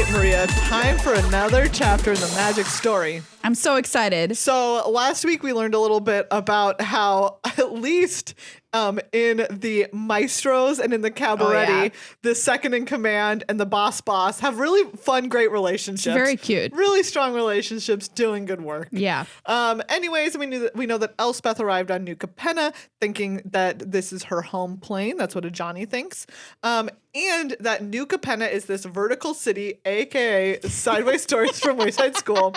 right, Maria, time for another chapter in the magic story. I'm so excited. So last week we learned a little bit about how, at least in the maestros and in the cabaret, the second in command and the boss have really fun, great relationships. Very cute. Really strong relationships, doing good work. Yeah. Anyways, we know that Elspeth arrived on New Capenna thinking that this is her home plane. That's what Ajani thinks. And that New Capenna is this vertical city, aka Sideways Stories from Wayside School,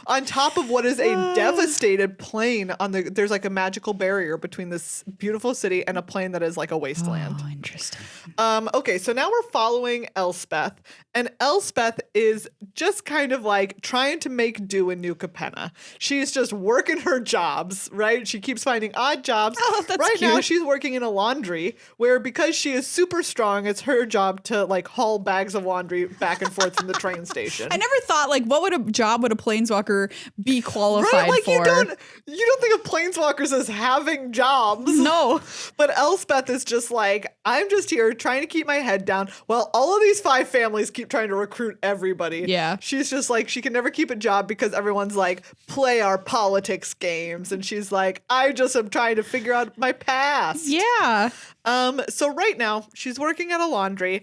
on top of what is a devastated plain. There's like a magical barrier between this beautiful city and a plain that is like a wasteland. Oh, interesting. Okay, so now we're following Elspeth, and Elspeth is just kind of like trying to make do in New Capenna. She's just working her jobs, right? She keeps finding odd jobs. Oh, that's right cute. now she's working in a laundry where, because she is super strong, it's her job to like haul bags of laundry back and forth from the train station. I never thought, like, what would a job would a planeswalker be qualified right? Like, for? you don't think of planeswalkers as having jobs. No. But Elspeth is just like, I'm just here trying to keep my head down while all of these 5 families keep trying to recruit everybody. Yeah. She's just like, she can never keep a job because everyone's like, play our politics games. And she's like, I just am trying to figure out my past. Yeah. So right now she's working at a laundry.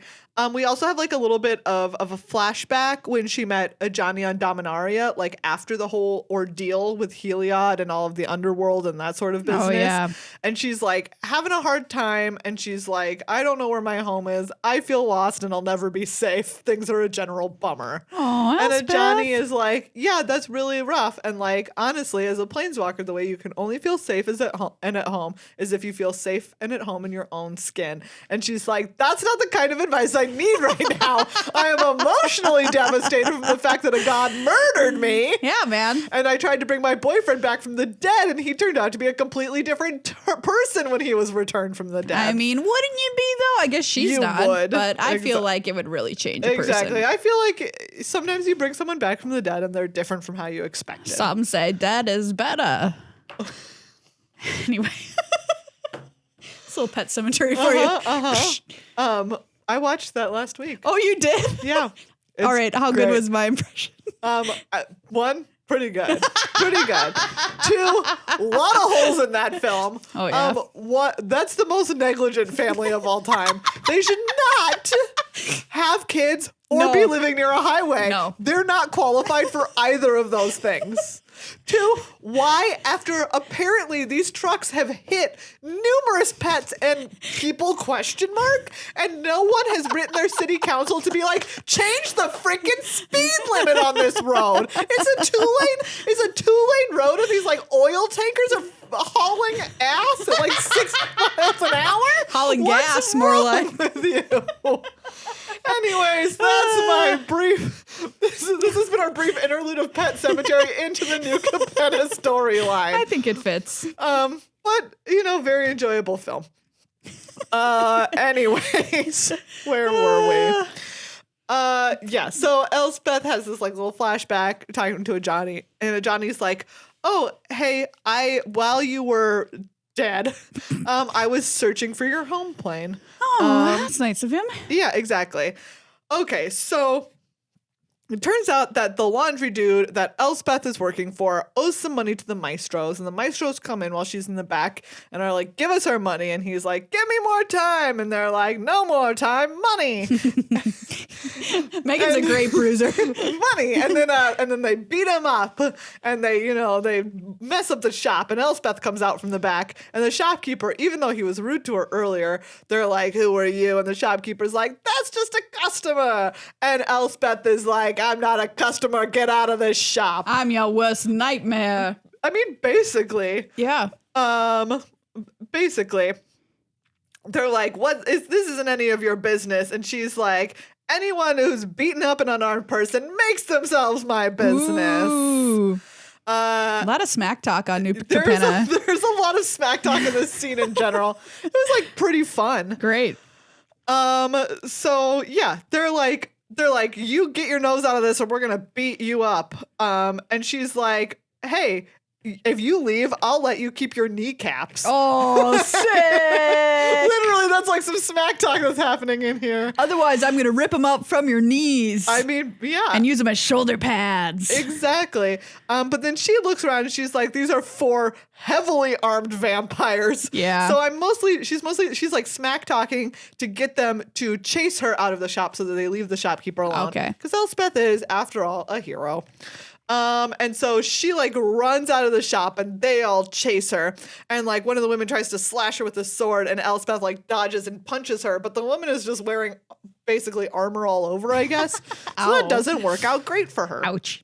We also have like a little bit of a flashback when she met Ajani on Dominaria, like after the whole ordeal with Heliod and all of the underworld and that sort of business. Oh, yeah. And she's like having a hard time, and she's like, I don't know where my home is. I feel lost and I'll never be safe. Things are a general bummer. Oh, and Ajani is like, yeah, that's really rough. And like, honestly, as a planeswalker, the way you can only feel safe is at home is if you feel safe and at home in your own skin. And she's like, that's not the kind of advice I need right now. I am emotionally devastated from the fact that a god murdered me. Yeah, man. And I tried to bring my boyfriend back from the dead, and he turned out to be a completely different person when he was returned from the dead. I mean, wouldn't you be, though? I guess she's not. Would. But I feel like it would really change a person. Exactly. I feel like sometimes you bring someone back from the dead and they're different from how you expected. Some say dead is better. Anyway. This little pet cemetery for you. I watched that last week. Oh, you did? Yeah. All right. How good was my impression? 1, pretty good. Pretty good. 2, a lot of holes in that film. Oh, yeah. That's the most negligent family of all time. They should not have kids or be living near a highway. No. They're not qualified for either of those things. 2, why, after apparently these trucks have hit numerous pets and people, and no one has written their city council to be like, change the freaking speed limit on this road. It's a two-lane road, and these like oil tankers are hauling ass at like 6 miles an hour? Hauling What's gas, more wrong like. with you? Anyways, that's my brief. This has been our brief interlude of Pet Cemetery into the New Capenna storyline. I think it fits. But very enjoyable film. Anyways, where were we? Yeah. So Elspeth has this like little flashback talking to Ajani, and Ajani's like, "Oh, hey, while you were dead, I was searching for your home plane." Oh, that's nice of him. Yeah, exactly. Okay, so it turns out that the laundry dude that Elspeth is working for owes some money to the maestros, and the maestros come in while she's in the back and are like, give us our money. And he's like, give me more time. And they're like, no more time, money. Megan's a great bruiser. Money. And then they beat him up, and they mess up the shop, and Elspeth comes out from the back, and the shopkeeper, even though he was rude to her earlier, they're like, who are you? And the shopkeeper's like, that's just a customer. And Elspeth is like, I'm not a customer. Get out of this shop. I'm your worst nightmare. I mean, basically. Yeah. Basically, they're like, this isn't any of your business. And she's like, anyone who's beaten up an unarmed person makes themselves my business. Ooh. A lot of smack talk on New Capenna. There's a lot of smack talk in this scene in general. It was like pretty fun. Great. So yeah, they're like, you get your nose out of this or we're gonna beat you up. And she's like, hey, if you leave, I'll let you keep your kneecaps. Oh, sick. Literally, that's like some smack talk that's happening in here. Otherwise, I'm going to rip them up from your knees. I mean, yeah. And use them as shoulder pads. Exactly. But then she looks around and she's like, these are 4 heavily armed vampires. Yeah. So she's like smack talking to get them to chase her out of the shop so that they leave the shopkeeper alone. Okay. Because Elspeth is, after all, a hero. And so she like runs out of the shop and they all chase her. And like one of the women tries to slash her with a sword and Elspeth like dodges and punches her. But the woman is just wearing basically armor all over, I guess. So that doesn't work out great for her. Ouch.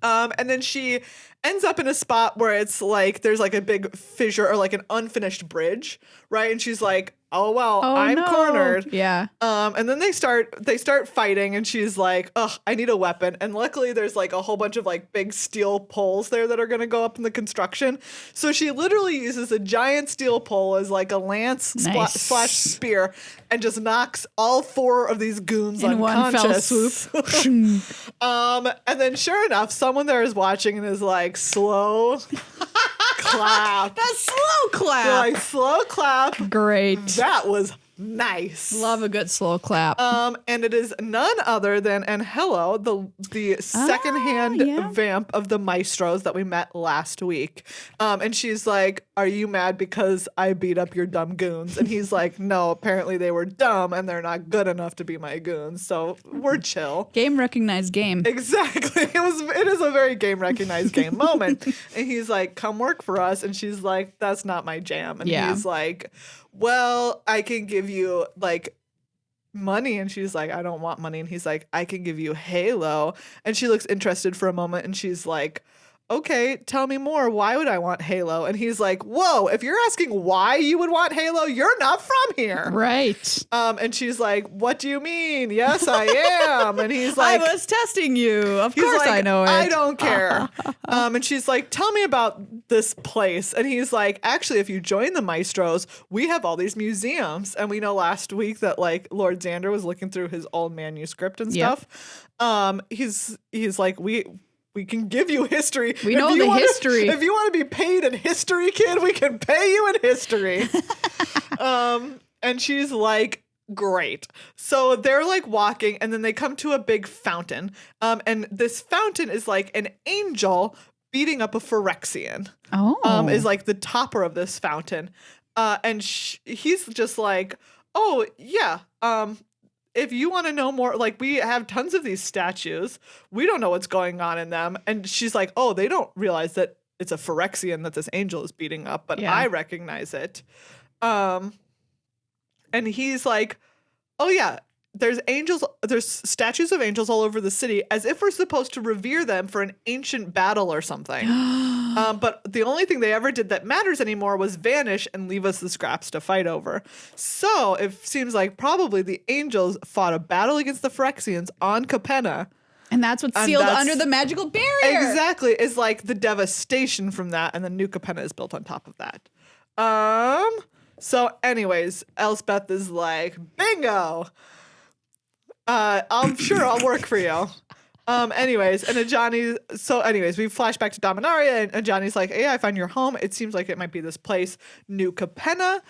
And then she ends up in a spot where it's like there's like a big fissure or like an unfinished bridge, right? And she's like, oh well, I'm cornered. Yeah. And then they start fighting and she's like, ugh, I need a weapon. And luckily there's like a whole bunch of like big steel poles there that are gonna go up in the construction. So she literally uses a giant steel pole as like a lance slash spear and just knocks all 4 of these goons in unconscious. one fell swoop. And then sure enough, someone there is watching and is like, slow clap. That's slow clap. You're like, slow clap. Great. That was nice. Love a good slow clap. And it is none other than Angelo, the secondhand vamp of the maestros that we met last week. And she's like, are you mad because I beat up your dumb goons? And he's like, no, apparently they were dumb and they're not good enough to be my goons. So we're chill. Game recognized game. Exactly. It is a very game recognized game moment. And he's like, come work for us. And she's like, that's not my jam. And he's like, well, I can give you like money. And she's like, I don't want money. And he's like, I can give you Halo. And she looks interested for a moment and she's like, okay, tell me more. Why would I want Halo? And he's like, whoa, if you're asking why you would want Halo, you're not from here. Right. And she's like, what do you mean? Yes, I am. And he's like, I was testing you. Of course like, I know it. I don't care. And she's like, tell me about this place. And he's like, actually, if you join the Maestros, we have all these museums. And we know last week that like Lord Xander was looking through his old manuscript and stuff. He's like, we can give you history. We know the history. If you want to be paid in history, kid, we can pay you in history. And she's like, great. So they're like walking and then they come to a big fountain. And this fountain is like an angel beating up a Phyrexian. Oh. Is like the topper of this fountain. And he's just like, oh, yeah. If you want to know more, like we have tons of these statues. We don't know what's going on in them. And she's like, oh, they don't realize that it's a Phyrexian that this angel is beating up, but I recognize it. And he's like, oh yeah, there's statues of angels all over the city as if we're supposed to revere them for an ancient battle or something. But the only thing they ever did that matters anymore was vanish and leave us the scraps to fight over. So it seems like probably the angels fought a battle against the Phyrexians on Capenna. And that's what's sealed under the magical barrier. Exactly. Is like the devastation from that. And then New Capenna is built on top of that. So anyways, Elspeth is like, bingo. I'm sure I'll work for you. Anyways, and we flash back to Dominaria, and Ajani's like, hey, I found your home. It seems like it might be this place, New Capenna.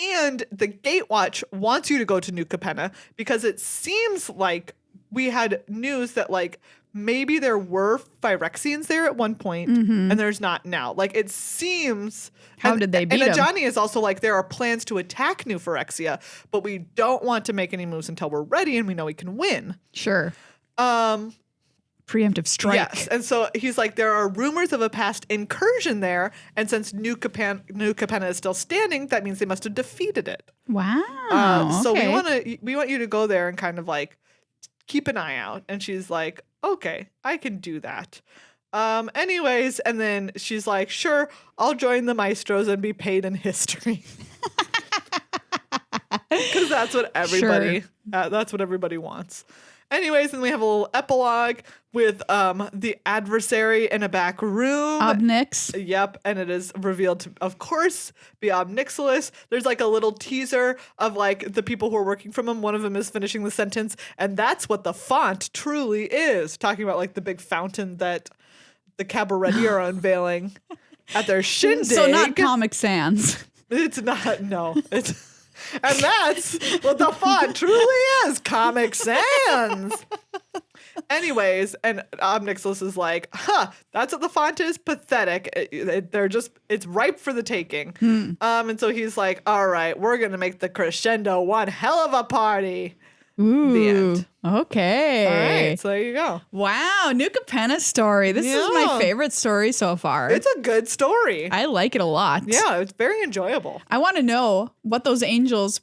And the Gatewatch wants you to go to New Capenna because it seems like we had news that like maybe there were Phyrexians there at one point, and there's not now. Like it seems. How did they beat them? And Ajani is also like, there are plans to attack New Phyrexia, but we don't want to make any moves until we're ready and we know we can win. Sure. Preemptive strike. Yes, and so he's like, there are rumors of a past incursion there, and since New Capenna is still standing, that means they must have defeated it. Wow. So we want you to go there and kind of like keep an eye out. And she's like, okay, I can do that. Anyways, and then she's like, sure, I'll join the Maestros and be paid in history. Because that's what everybody wants. Anyways, then we have a little epilogue with the adversary in a back room. Obnix. Yep, and it is revealed to, of course, be Obnixilis. There's like a little teaser of like the people who are working from him. One of them is finishing the sentence, and that's what the font truly is. Talking about like the big fountain that the Cabaretti are unveiling. at their shindig. So not Comic Sans. It's not. No. And that's what the font truly is. Comic Sans. Anyways, and Omnixless is like, that's what the font is? Pathetic. It's ripe for the taking. And so he's like, all right, we're going to make the crescendo one hell of a party. Ooh. The end. Okay. All right, so there you go. Wow, New Capenna story. This is my favorite story so far. It's a good story. I like it a lot. Yeah, it's very enjoyable. I want to know why those angels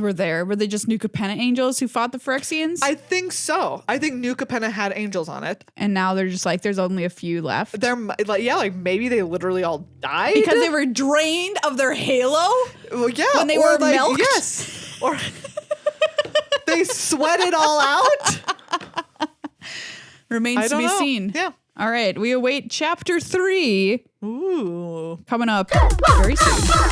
were there. Were they just New Capenna angels who fought the Phyrexians? I think so. I think New Capenna had angels on it. And now they're just like, there's only a few left. They're like maybe they literally all died. Because they were drained of their halo? Well, yeah. When they were milked? Yes. Or they sweat it all out. Remains to be seen. Yeah. All right. We await chapter 3. Ooh. Coming up very soon.